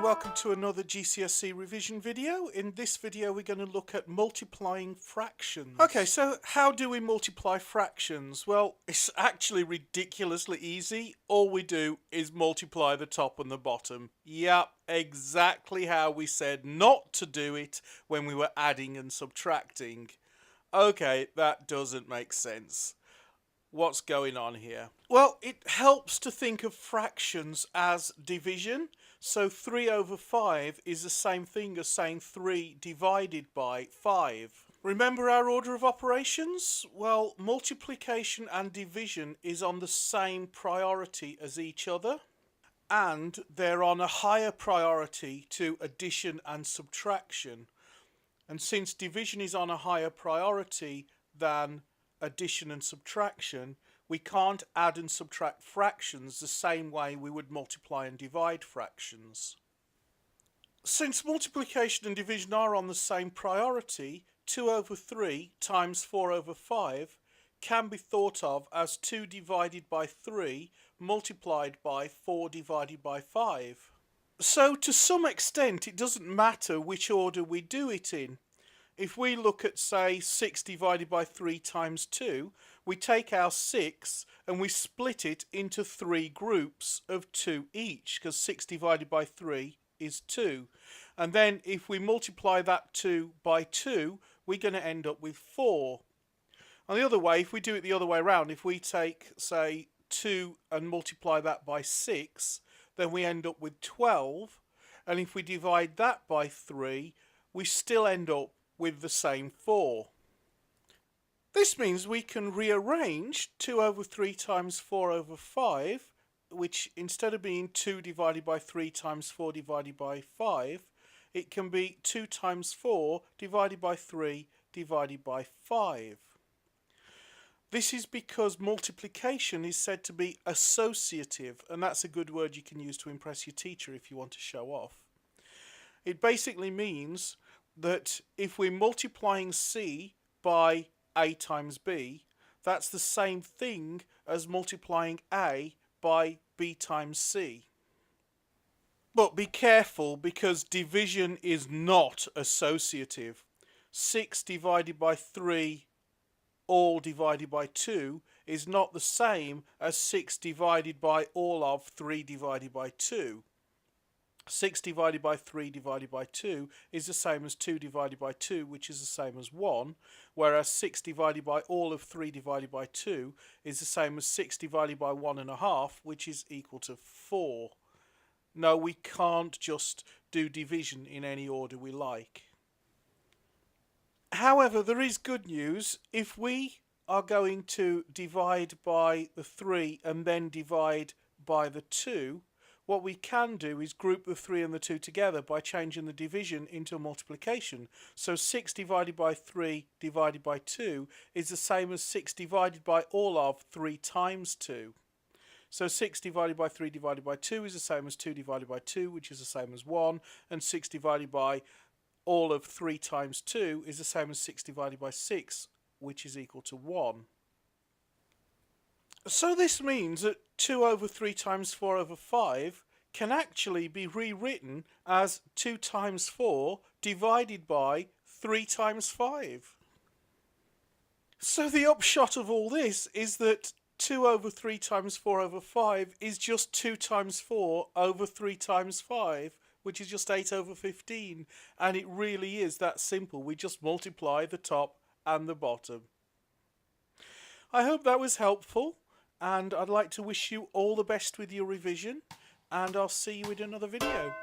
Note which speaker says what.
Speaker 1: welcome to another GCSE revision video. In this video we're going to look at multiplying fractions. Okay, so how do we multiply fractions? Well, it's actually ridiculously easy. All we do is multiply the top and the bottom. Yep, exactly how we said not to do it when we were adding and subtracting. Okay, that doesn't make sense. What's going on here? Well, it helps to think of fractions as division. So 3 over 5 is the same thing as saying 3 divided by 5. Remember our order of operations? Well, multiplication and division is on the same priority as each other, and they're on a higher priority to addition and subtraction. And since division is on a higher priority than addition and subtraction, we can't add and subtract fractions the same way we would multiply and divide fractions. Since multiplication and division are on the same priority, 2 over 3 times 4 over 5 can be thought of as 2 divided by 3 multiplied by 4 divided by 5. So to some extent it doesn't matter which order we do it in. If we look at, say, 6 divided by 3 times 2, we take our 6 and we split it into 3 groups of 2 each, because 6 divided by 3 is 2. And then if we multiply that 2 by 2, we're going to end up with 4. On the other way, if we do it the other way around, if we take, say, 2 and multiply that by 6, then we end up with 12. And if we divide that by 3, we still end up with the same 4. This means we can rearrange 2 over 3 times 4 over 5, which instead of being 2 divided by 3 times 4 divided by 5, it can be 2 times 4 divided by 3 divided by 5. This is because multiplication is said to be associative, and that's a good word you can use to impress your teacher if you want to show off. It basically means that if we're multiplying C by A times B, that's the same thing as multiplying A by B times C. But be careful, because division is not associative. 6 divided by 3 all divided by 2 is not the same as 6 divided by all of 3 divided by 2. 6 divided by 3 divided by 2 is the same as 2 divided by 2, which is the same as 1, whereas 6 divided by all of 3 divided by 2 is the same as 6 divided by 1.5, which is equal to 4. No, we can't just do division in any order we like. However, there is good news. If we are going to divide by the 3 and then divide by the 2, what we can do is group the 3 and the 2 together by changing the division into a multiplication. So 6 divided by 3 divided by 2 is the same as 6 divided by all of 3 times 2. So 6 divided by 3 divided by 2 is the same as 2 divided by 2, which is the same as 1. And 6 divided by all of 3 times 2 is the same as 6 divided by 6, which is equal to 1. So this means that 2 over 3 times 4 over 5 can actually be rewritten as 2 times 4 divided by 3 times 5. So the upshot of all this is that 2 over 3 times 4 over 5 is just 2 times 4 over 3 times 5, which is just 8 over 15. And it really is that simple. We just multiply the top and the bottom. I hope that was helpful, and I'd like to wish you all the best with your revision, and I'll see you in another video.